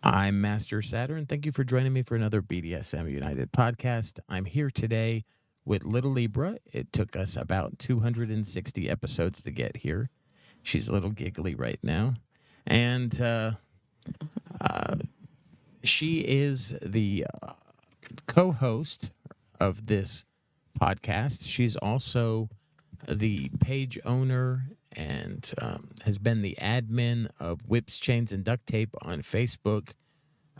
I'm Master Saturn. Thank you for joining me for another BDSM United podcast. I'm here today with little Libra. It took us about 260 episodes to get here. She's a little giggly right now. And uh, she is the co host of this podcast. She's also the page owner and has been the admin of Whips, Chains, and Duct Tape on Facebook,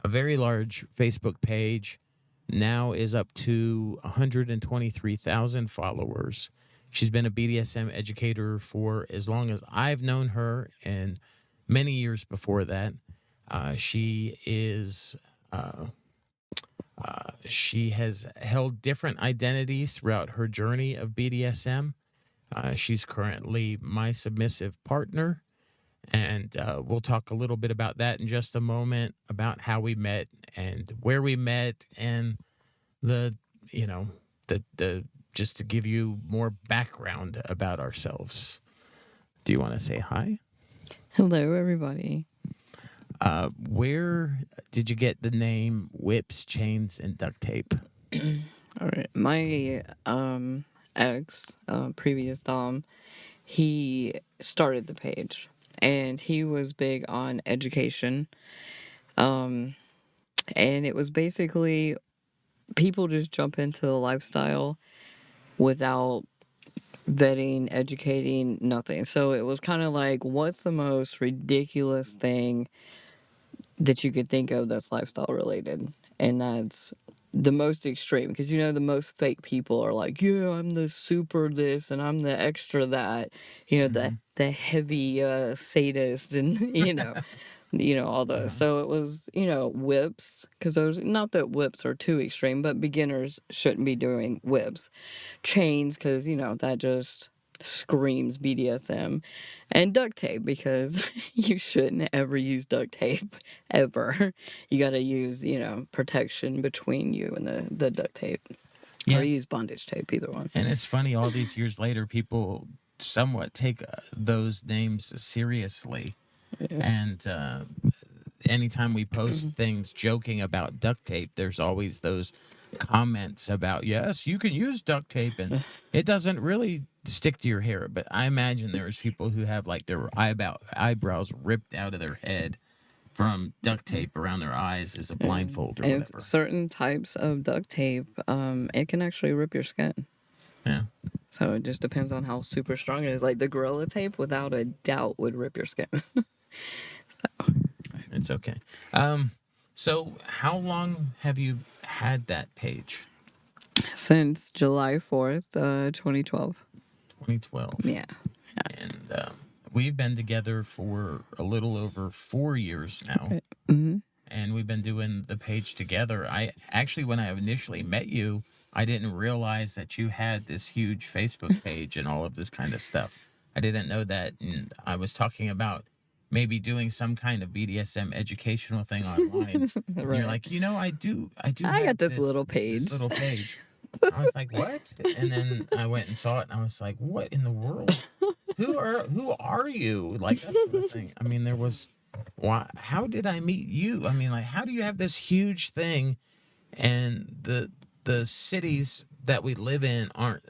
a very large Facebook page. Now is up to 123,000 followers. She's been a BDSM educator for as long as I've known her, and many years before that. She is she has held different identities throughout her journey of BDSM. She's currently my submissive partner, and we'll talk a little bit about that in just a moment, about how we met and where we met, and the, you know, the just to give you more background about ourselves. Do you want to say hi? Hello, everybody. Where did you get the name Whips, Chains, and Duct Tape? All right. My ex, previous Dom, he started the page and he was big on education. And it was basically people just jump into the lifestyle without vetting, educating, nothing. So it was kind of like, what's the most ridiculous thing that you could think of that's lifestyle related? And that's the most extreme, because the most fake people are like, yeah, I'm the super this and I'm the extra that, the heavy sadist, and all those. So it was, whips, because those, not that whips are too extreme, but beginners shouldn't be doing whips. Chains, because that just screams BDSM. And duct tape, because you shouldn't ever use duct tape ever. You got to use protection between you and the duct tape, or use bondage tape, either one. And it's funny, all these years later, people somewhat take those names seriously. And anytime we post things joking about duct tape, there's always those comments about, yes, you can use duct tape and it doesn't really stick to your hair. But I imagine there's people who have like their eyebrows ripped out of their head from duct tape around their eyes as a blindfold or And whatever. certain types of duct tape, it can actually rip your skin. Yeah. So it just depends on how super strong it is. Like the Gorilla Tape, without a doubt, would rip your skin. It's okay. So how long have you had that page? Since July 4th, 2012. 2012. Yeah. And we've been together for a little over 4 years now. Right. Mm-hmm. And we've been doing the page together. I actually, when I initially met you, I didn't realize that you had this huge Facebook page and all of this kind of stuff. I didn't know that. And I was talking about maybe doing some kind of BDSM educational thing online. Right. And you're like, I do. I got this little page. This little page. I was like, what? And then I went and saw it, and I was like, what in the world? Who are you? Like, that sort of thing. I mean, there was, how did I meet you? I mean, like, how do you have this huge thing, and the cities that we live in aren't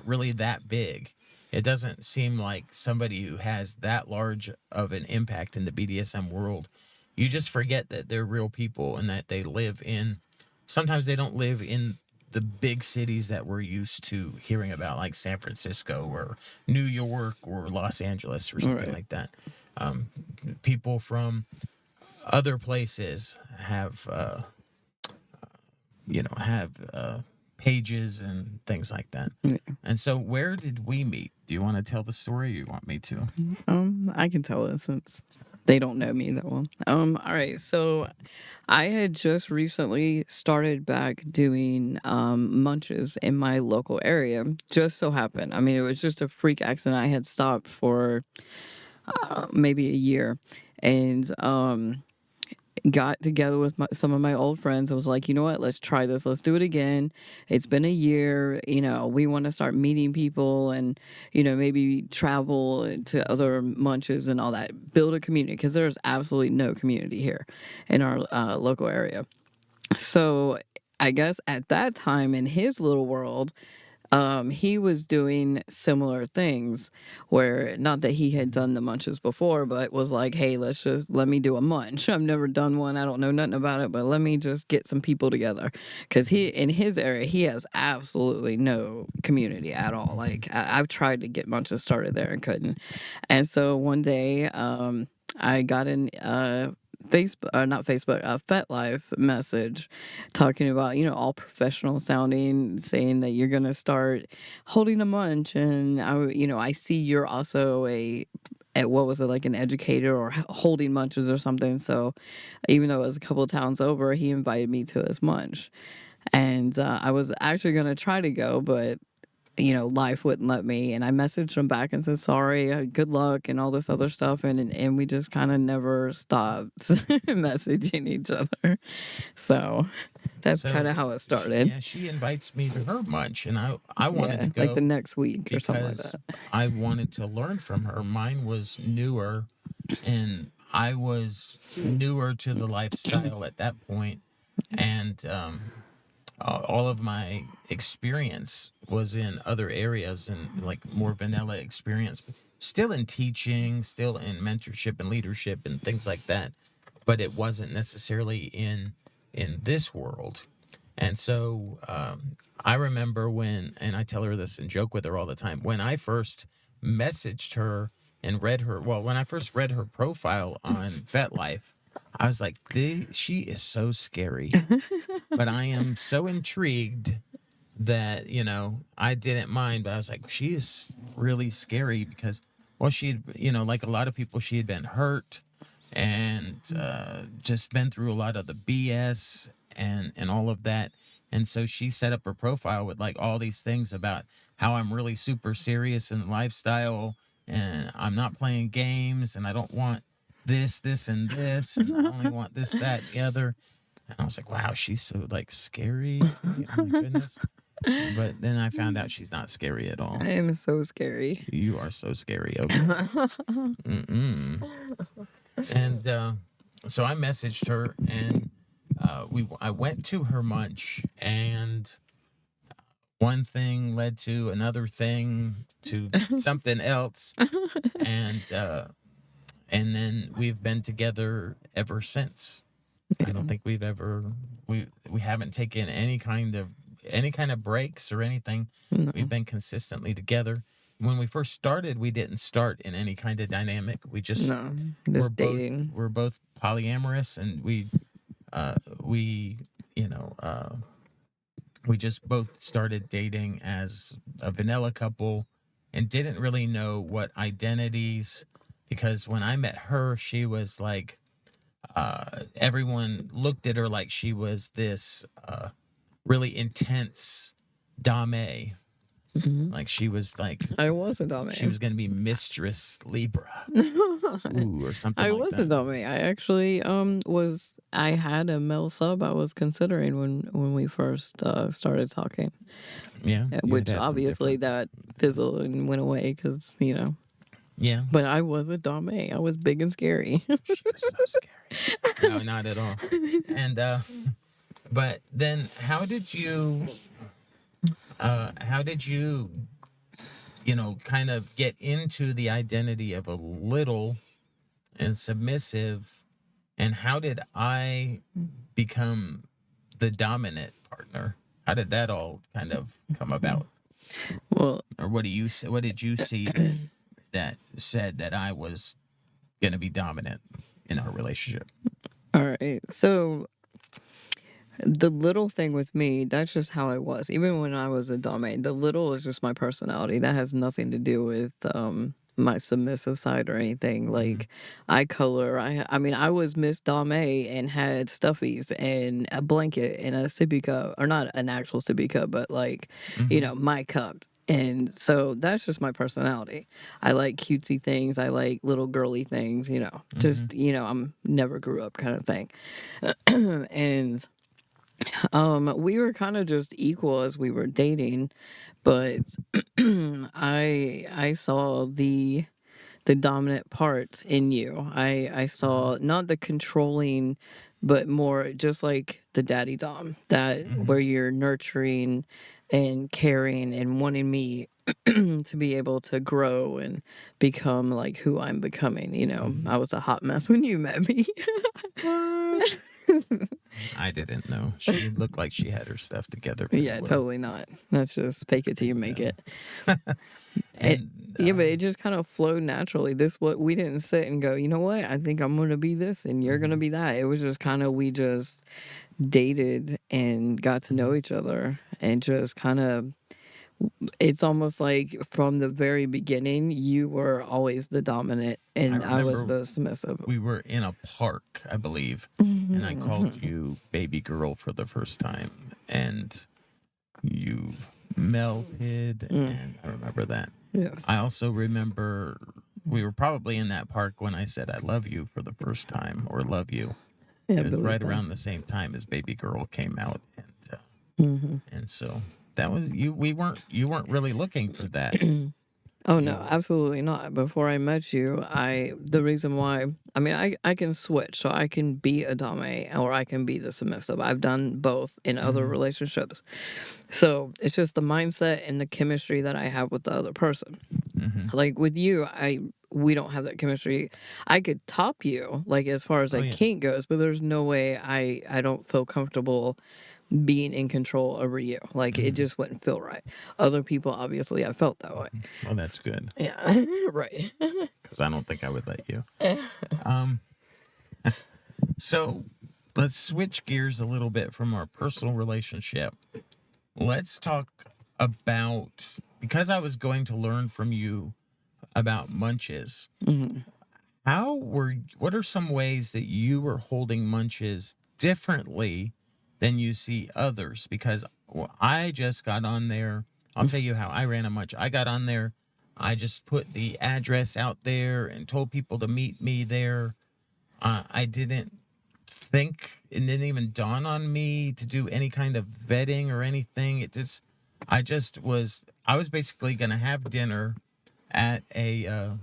really that big? It doesn't seem like somebody who has that large of an impact in the BDSM world. You just forget that they're real people and that they live in. Sometimes they don't live in the big cities that we're used to hearing about, like San Francisco or New York or Los Angeles or something like that. People from other places have pages and things like that. Yeah. And so where did we meet? Do you want to tell the story, or you want me to? I can tell it since they don't know me that well. All right. So I had just recently started back doing munches in my local area. Just so happened. I mean, it was just a freak accident. I had stopped for maybe a year. And got together with some of my old friends. I was like, you know what, let's try this. Let's do it again. It's been a year. We want to start meeting people and, maybe travel to other munches and all that. Build a community, because there's absolutely no community here in our local area. So I guess at that time in his little world, he was doing similar things where, not that he had done the munches before, but was like, hey, let me do a munch. I've never done one. I don't know nothing about it, but let me just get some people together. Because in his area, he has absolutely no community at all. Like, I've tried to get munches started there and couldn't. And so one day, I got in not Facebook, FetLife message talking about, all professional sounding, saying that you're going to start holding a munch. And I see you're also what was it, like an educator or holding munches or something. So even though it was a couple of towns over, he invited me to this munch. And I was actually going to try to go, but life wouldn't let me. And I messaged him back and said, sorry, good luck and all this other stuff. And we just kind of never stopped messaging each other. So that's kind of how it started. She invites me to her munch, and I wanted to go like the next week or something like because that. I wanted to learn from her. Mine was newer, and I was newer to the lifestyle at that point. And all of my experience was in other areas and like more vanilla experience, still in teaching, still in mentorship and leadership and things like that, but it wasn't necessarily in this world. And so I remember and I tell her this and joke with her all the time, when I first messaged her and when I first read her profile on FetLife, I was like, she is so scary. But I am so intrigued that, I didn't mind. But I was like, she is really scary because, well, she had, like a lot of people, she had been hurt and just been through a lot of the BS and all of that. And so she set up her profile with like all these things about how I'm really super serious in lifestyle and I'm not playing games and I don't want this, and this, and I only want this, that, and the other. And I was like, wow, she's so like scary. Oh my goodness. But then I found out she's not scary at all. I am so scary. You are so scary. Okay. And so I messaged her and I went to her munch, and one thing led to another thing to something else. And then we've been together ever since. I don't think we haven't taken any kind of breaks or anything. No. We've been consistently together. When we first started, we didn't start in any kind of dynamic. We just we're dating. We're both polyamorous, and we just both started dating as a vanilla couple and didn't really know what identities, because when I met her, she was like, everyone looked at her like she was this really intense dame. Mm-hmm. Like she was like, I was a dame. She was going to be Mistress Libra. Ooh, or something I like was that. a dame. I actually I had a male sub I was considering when we first started talking. Yeah. Which obviously that fizzled and went away because, Yeah. But I was a dame. I was big and scary. She was so scary. No, not at all. And but then how did you kind of get into the identity of a little and submissive, and how did I become the dominant partner? How did that all kind of come about? Well, or what did you see that said that I was going to be dominant in our relationship? All right. So the little thing with me, that's just how I was. Even when I was a dame, the little is just my personality. That has nothing to do with my submissive side or anything. Like, I color. I mean, I was Miss Dame and had stuffies and a blanket and a sippy cup, or not an actual sippy cup, but like, my cup. And so that's just my personality. I like cutesy things. I like little girly things, just, I'm never grew up kind of thing. And we were kind of just equal as we were dating, but I saw the dominant part in you. I saw not the controlling, but more just like the daddy dom, that where you're nurturing and caring and wanting me to be able to grow and become like who I'm becoming. I was a hot mess when you met me. What? I didn't know. She looked like she had her stuff together pretty Yeah, well. totally not. That's just fake it till you make it. And Yeah, but it just kind of flowed naturally. What we didn't sit and go, you know what? I think I'm going to be this and you're going to be that. It was just kind of, we just dated and got to know each other and just kind of, it's almost like from the very beginning, you were always the dominant and I was remember the submissive. we were in a park, I believe, and I called you baby girl for the first time, and you melted, and I remember that. Yes. I also remember we were probably in that park when I said I love you for the first time, or love you. Yeah, It was believe right that. around the same time as baby girl came out, Mhm. and so that was you. You weren't really looking for that. Oh no, absolutely not. Before I met you, the reason why, I mean, I can switch, so I can be a dominant or I can be the submissive. I've done both in other relationships. So it's just the mindset and the chemistry that I have with the other person. Like with you, we don't have that chemistry. I could top you, like as far as Oh like yeah. kink goes, but there's no way I don't feel comfortable being in control over you. Like it just wouldn't feel right. Other people, obviously, I felt that way. Well, that's good Yeah, right. because I don't think I would let you. So let's switch gears a little bit from our personal relationship. Let's talk about, because I was going to learn from you about munches. What are some ways that you were holding munches differently than you see others? Because I just got on there. I'll tell you how I ran a munch. I got on there. I just put the address out there and told people to meet me there. I didn't think, it didn't even dawn on me to do any kind of vetting or anything. I was basically going to have dinner at a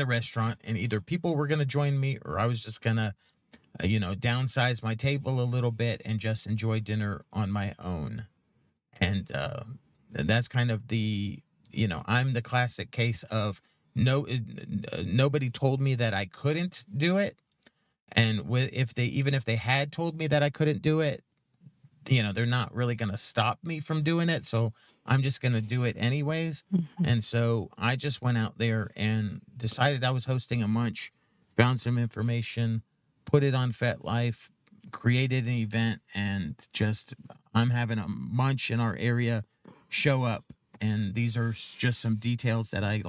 restaurant, and either people were going to join me or I was just going to, downsize my table a little bit and just enjoy dinner on my own. And that's kind of I'm the classic case of nobody told me that I couldn't do it. And even if they had told me that I couldn't do it, they're not really going to stop me from doing it. So I'm just going to do it anyways. And so I just went out there and decided I was hosting a munch, found some information, put it on FetLife, created an event, and I'm having a munch in our area, show up. And these are just some details that I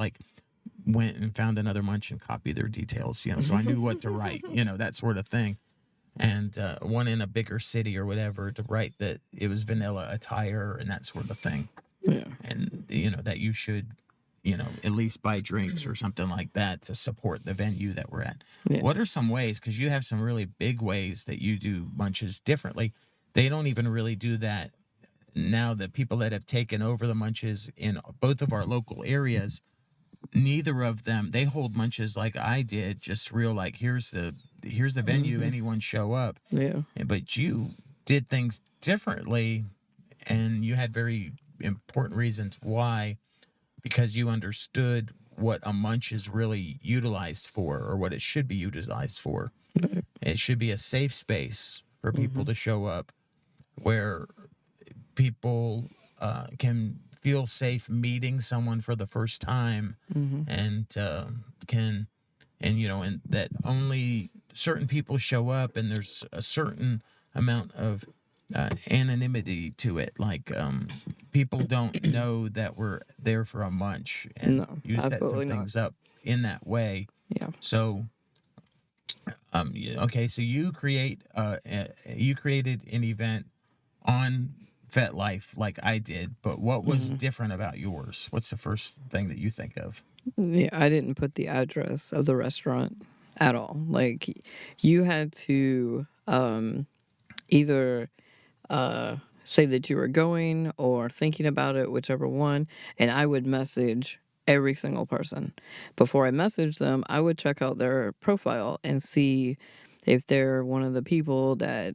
went and found another munch and copied their details, so I knew what to write, that sort of thing. And one in a bigger city or whatever to write that it was vanilla attire and that sort of thing. Yeah. And, that you should, at least buy drinks or something like that to support the venue that we're at. Yeah. What are some ways? Because you have some really big ways that you do munches differently. They don't even really do that now. The people that have taken over the munches in both of our local areas, neither of them, they hold munches like I did, just real like here's the venue, anyone show up. Yeah. But you did things differently, and you had very important reasons why, because you understood what a munch is really utilized for, or what it should be utilized for. It should be a safe space for people to show up, where people can feel safe meeting someone for the first time, and and that only certain people show up, and there's a certain amount of anonymity to it. Like people don't know that we're there for a munch, and No, you set some absolutely not. things up in that way. Yeah. So okay, so you created an event on vet life like I did, but what was Mm-hmm. different about yours? What's the first thing that you think of? Yeah, I didn't put the address of the restaurant at all. Like, you had to either say that you were going or thinking about it, whichever one, and I would message every single person. Before I messaged them, I would check out their profile and see if they're one of the people that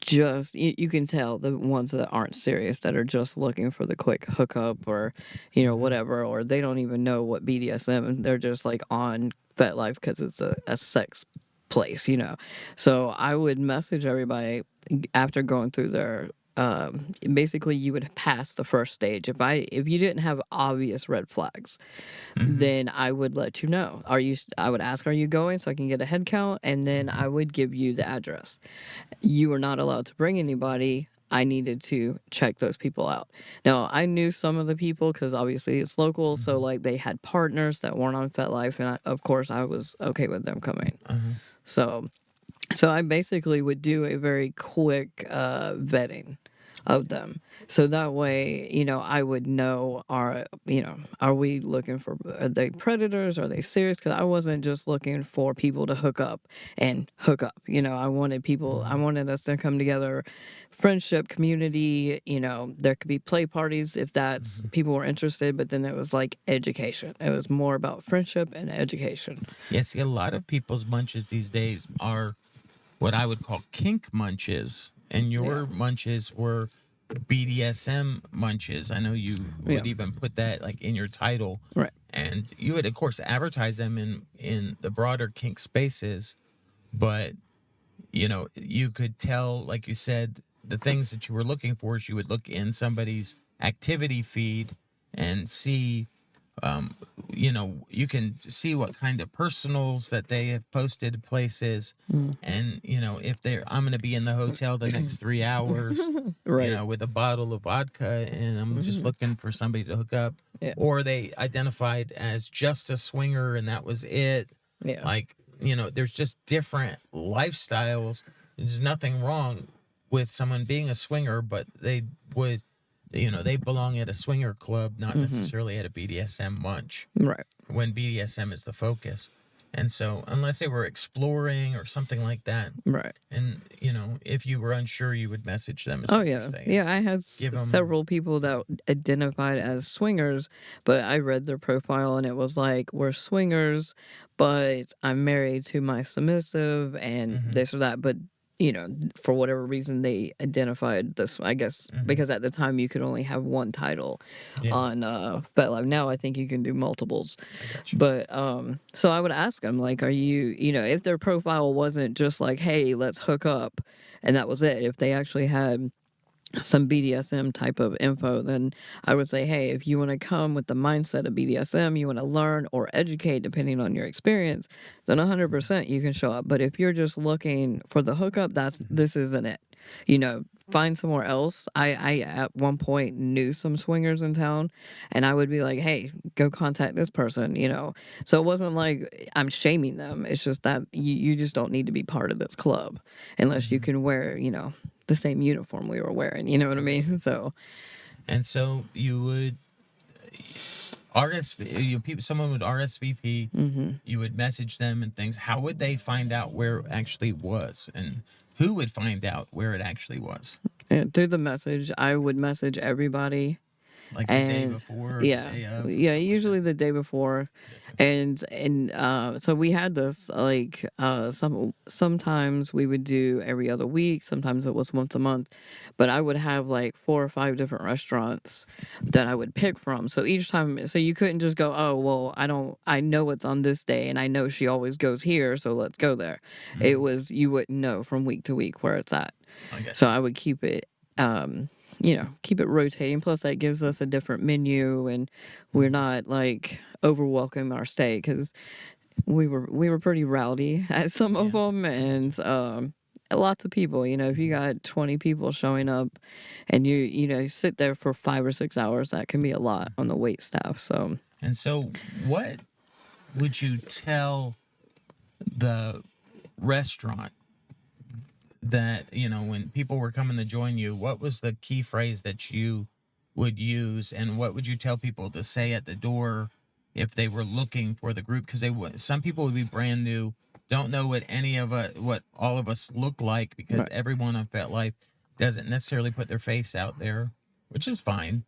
just you can tell the ones that aren't serious, that are just looking for the quick hookup, or whatever, or they don't even know what BDSM, and they're just like on FetLife because it's a sex place. So I would message everybody after going through their basically you would pass the first stage. If you didn't have obvious red flags, then I would let you know. I would ask, are you going, so I can get a head count, and then I would give you the address. You were not allowed to bring anybody. I needed to check those people out. Now, I knew some of the people because obviously it's local, so like they had partners that weren't on FetLife, and of course I was okay with them coming. So I basically would do a very quick vetting of them. So that way, I would know, are we looking for, are they predators? Are they serious? Because I wasn't just looking for people to hook up and hook up. I wanted us to come together, friendship, community. There could be play parties if that's people were interested, but then it was like education. It was more about friendship and education. Yeah, see, a lot of people's munches these days are what I would call kink munches, and your munches were BDSM munches. I know you would even put that like in your title, Right. and you would of course advertise them in the broader kink spaces, but you could tell, like you said, the things that you were looking for is you would look in somebody's activity feed and see you can see what kind of personals that they have posted places. And if I'm going to be in the hotel the next 3 hours, Right. with a bottle of vodka, and I'm just looking for somebody to hook up. Yeah. Or they identified as just a swinger and that was it. Yeah. Like, there's just different lifestyles. There's nothing wrong with someone being a swinger, but they would, they belong at a swinger club, not necessarily at a BDSM munch, Right. when BDSM is the focus. And so, unless they were exploring or something like that, Right. and if you were unsure, you would message them. Oh yeah, yeah. I had Give 'em- several people that identified as swingers, but I read their profile and it was like, we're swingers, but I'm married to my submissive and this or that. But for whatever reason, they identified this. I guess because at the time you could only have one title on FetLife. Now I think you can do multiples. But so I would ask them, like, are you, if their profile wasn't just like, hey, let's hook up, and that was it. If they actually had some BDSM type of info, then I would say, hey, if you want to come with the mindset of BDSM, you want to learn or educate depending on your experience, then 100% you can show up. But if you're just looking for the hookup, this isn't it. Find somewhere else. I at one point knew some swingers in town, and I would be like, hey, go contact this person. So it wasn't like I'm shaming them. It's just that you just don't need to be part of this club unless you can wear the same uniform we were wearing. You know what I mean? So you would someone would RSVP, you would message them and things. How would they find out where it actually was, and who would find out where it actually was? and through the message, I would message everybody. Like the day before, or the day of, usually the day before. And so we had this like sometimes we would do every other week, sometimes it was once a month, but I would have like 4 or 5 different restaurants that I would pick from. So each time, so you couldn't just go, oh well, I know it's on this day and I know she always goes here, so let's go there. It was, you wouldn't know from week to week where it's at. So I would keep it keep it rotating. Plus, that gives us a different menu, and we're not like overwhelming our stay because we were pretty rowdy at some of them, and lots of people. If you got 20 people showing up, and you sit there for 5 or 6 hours, that can be a lot on the wait staff. So what would you tell the restaurant that, when people were coming to join you, what was the key phrase that you would use, and what would you tell people to say at the door if they were looking for the group? Because some people would be brand new, don't know what all of us look like, because Right. everyone on FetLife doesn't necessarily put their face out there, which is fine.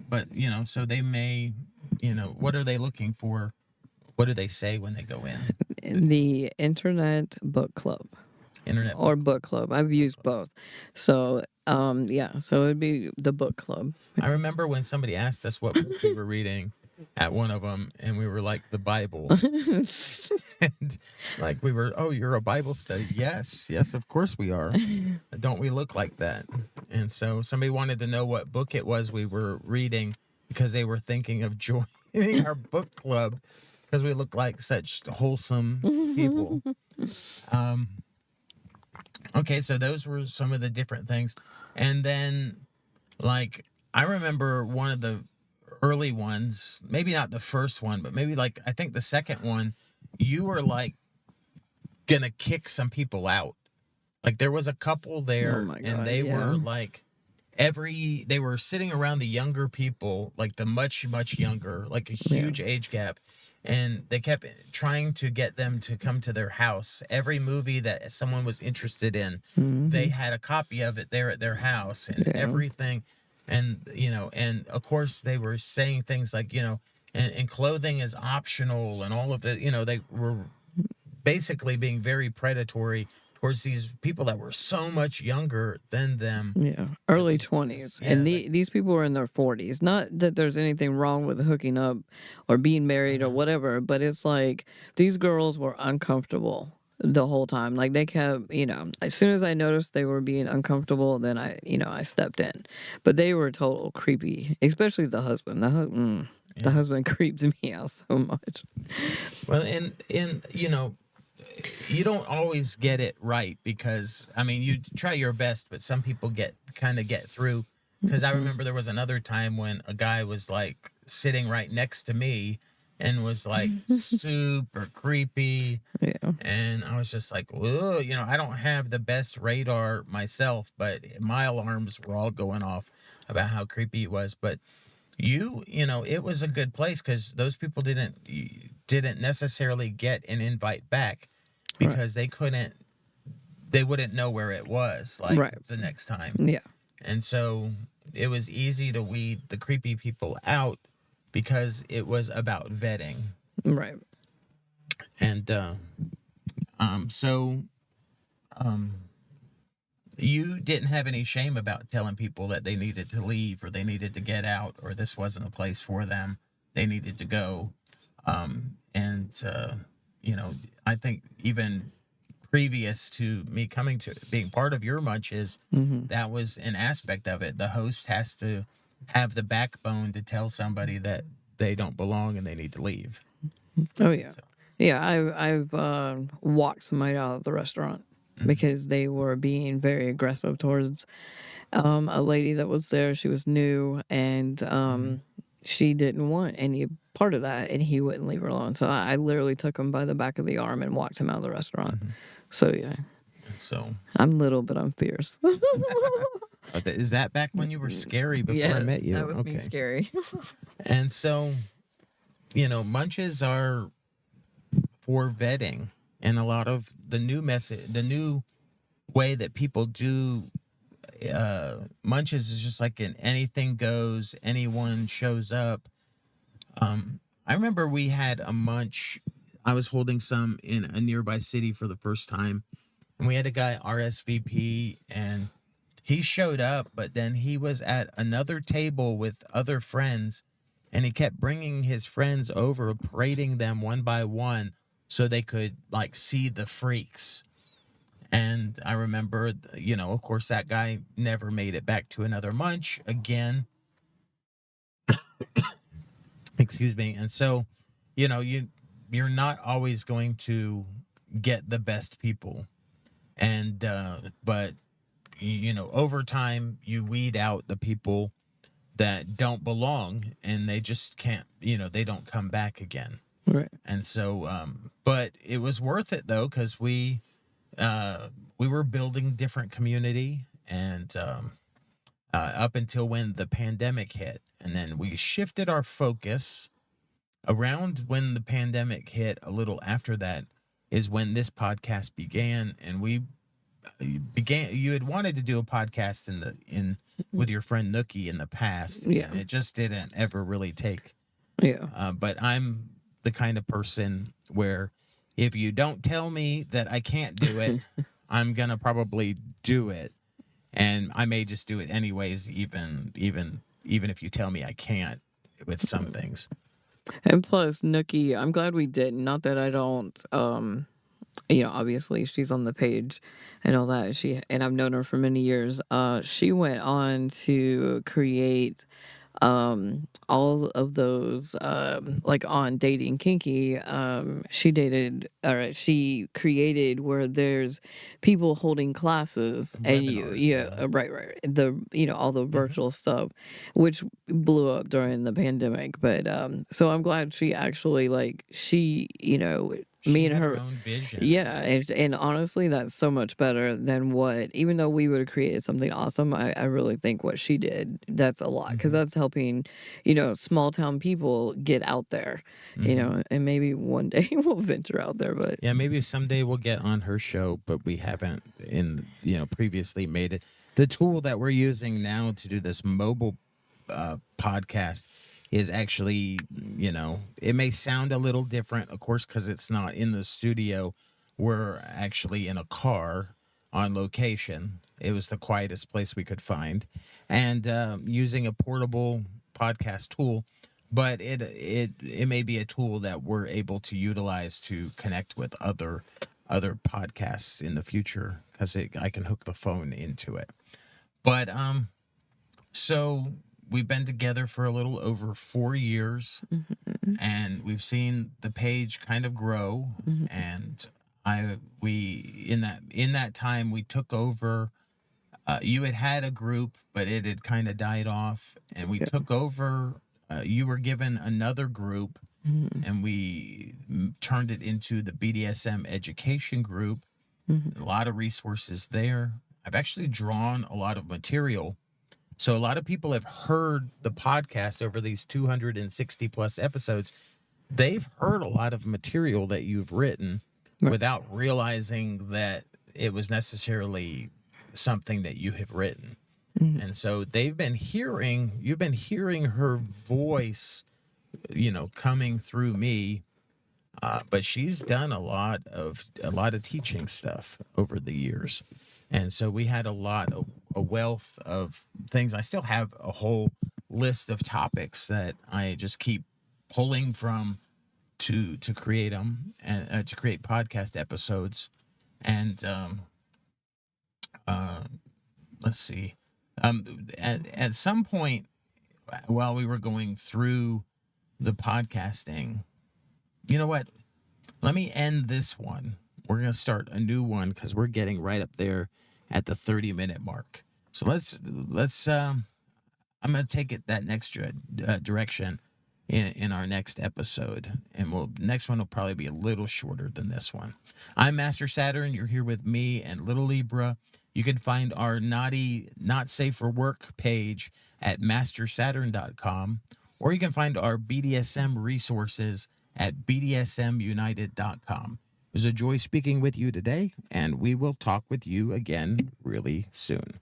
But so they may, what are they looking for? What do they say when they go in? The Internet Book Club Internet or book club. I've used both. So, yeah. So it'd be the book club. I remember when somebody asked us what book we were reading at one of them, and we were like, the Bible. And like we were, oh, you're a Bible study. Yes, of course we are. Don't we look like that? And so somebody wanted to know what book it was we were reading, because they were thinking of joining our book club because we look like such wholesome people. Okay, so those were some of the different things. And then, like, I remember one of the early ones, maybe not the first one, but maybe like, I think the second one, you were like gonna kick some people out. Like, there was a couple there, Oh my and God, they yeah. were like, they were sitting around the younger people, like the much, much younger, like a huge age gap. And they kept trying to get them to come to their house. Every movie that someone was interested in, they had a copy of it there at their house, and everything. And, and of course they were saying things like, and clothing is optional, and all of it, they were basically being very predatory towards these people that were so much younger than them. Yeah, early 20s. Yeah, And these people were in their 40s. Not that there's anything wrong with hooking up or being married or whatever, but it's like these girls were uncomfortable the whole time. Like they kept, as soon as I noticed they were being uncomfortable, then I stepped in. But they were total creepy, especially the husband. The husband creeps me out so much. Well, and you don't always get it right, because I mean, you try your best, but some people get through. Because I remember there was another time when a guy was like sitting right next to me and was like super creepy. Yeah. And I was just like, whoa, I don't have the best radar myself, but my alarms were all going off about how creepy it was. But it was a good place, because those people didn't necessarily get an invite back, because they wouldn't know where it was, like, the next time. Yeah. And so it was easy to weed the creepy people out, because it was about vetting. Right. And so you didn't have any shame about telling people that they needed to leave, or they needed to get out, or this wasn't a place for them, they needed to go. I think even previous to me coming to being part of your munches, that was an aspect of it. The host has to have the backbone to tell somebody that they don't belong and they need to leave. Oh yeah. Yeah, I've walked somebody out of the restaurant because they were being very aggressive towards a lady that was there. She was new, and she didn't want any part of that, and he wouldn't leave her alone. So I literally took him by the back of the arm and walked him out of the restaurant. So yeah. So I'm little, but I'm fierce. Is that back when you were scary before I met you? That was me scary. And so, munches are for vetting, and a lot of the new way that people do munches is just like an anything goes, anyone shows up. I remember we had a munch. I was holding some in a nearby city for the first time, and we had a guy RSVP, and he showed up, but then he was at another table with other friends, and he kept bringing his friends over, parading them one by one so they could like see the freaks. And I remember, of course, that guy never made it back to another munch again. Excuse me. And so, you're not always going to get the best people. And, but, over time, you weed out the people that don't belong, and they just can't, they don't come back again. Right. And so, but it was worth it though, because we we were building different community, and up until when the pandemic hit, and then we shifted our focus around when the pandemic hit. A little after that is when this podcast began, and we began. You had wanted to do a podcast in with your friend Nookie in the past, Yeah. and it just didn't ever really take. Yeah. But I'm the kind of person where if you don't tell me that I can't do it, I'm gonna probably do it, and I may just do it anyways, even if you tell me I can't with some things. And plus, Nookie, I'm glad we did. Not that I don't, obviously she's on the page and all that. And I've known her for many years. She went on to create all of those like on Dating Kinky. She created where there's people holding classes and Webinars, right, all the virtual stuff, which blew up during the pandemic. But so I'm glad she actually, like, She me and had her her. own vision. Yeah, and honestly, that's so much better than what, even though we would have created something awesome, I really think what she did, that's a lot, because that's helping, small town people get out there, and maybe one day we'll venture out there, but Yeah, maybe someday we'll get on her show, but we haven't previously made it. The tool that we're using now to do this mobile podcast is actually, it may sound a little different, of course, because it's not in the studio. We're actually in a car on location. It was the quietest place we could find, and using a portable podcast tool. But it may be a tool that we're able to utilize to connect with other podcasts in the future, because I can hook the phone into it. But so we've been together for a little over 4 years, and we've seen the page kind of grow. And we in that time we took over. You had a group, but it had kind of died off, and we took over. You were given another group, and we turned it into the BDSM Education group. A lot of resources there. I've actually drawn a lot of material. So a lot of people have heard the podcast over these 260 plus episodes. They've heard a lot of material that you've written without realizing that it was necessarily something that you have written. And so you've been hearing her voice, coming through me. But she's done a lot of teaching stuff over the years. And so we had a wealth of things. I still have a whole list of topics that I just keep pulling from to create them, and to create podcast episodes. And let's see. At some point while we were going through the podcasting, you know what? Let me end this one. We're going to start a new one because we're getting right up there at the 30-minute mark. So let's I'm going to take it that next direction in our next episode, and next one will probably be a little shorter than this one. I'm Master Saturn. You're here with me and Little Libra. You can find our naughty not safe for work page at mastersaturn.com, or you can find our BDSM resources at BDSMUnited.com. It was a joy speaking with you today, and we will talk with you again really soon.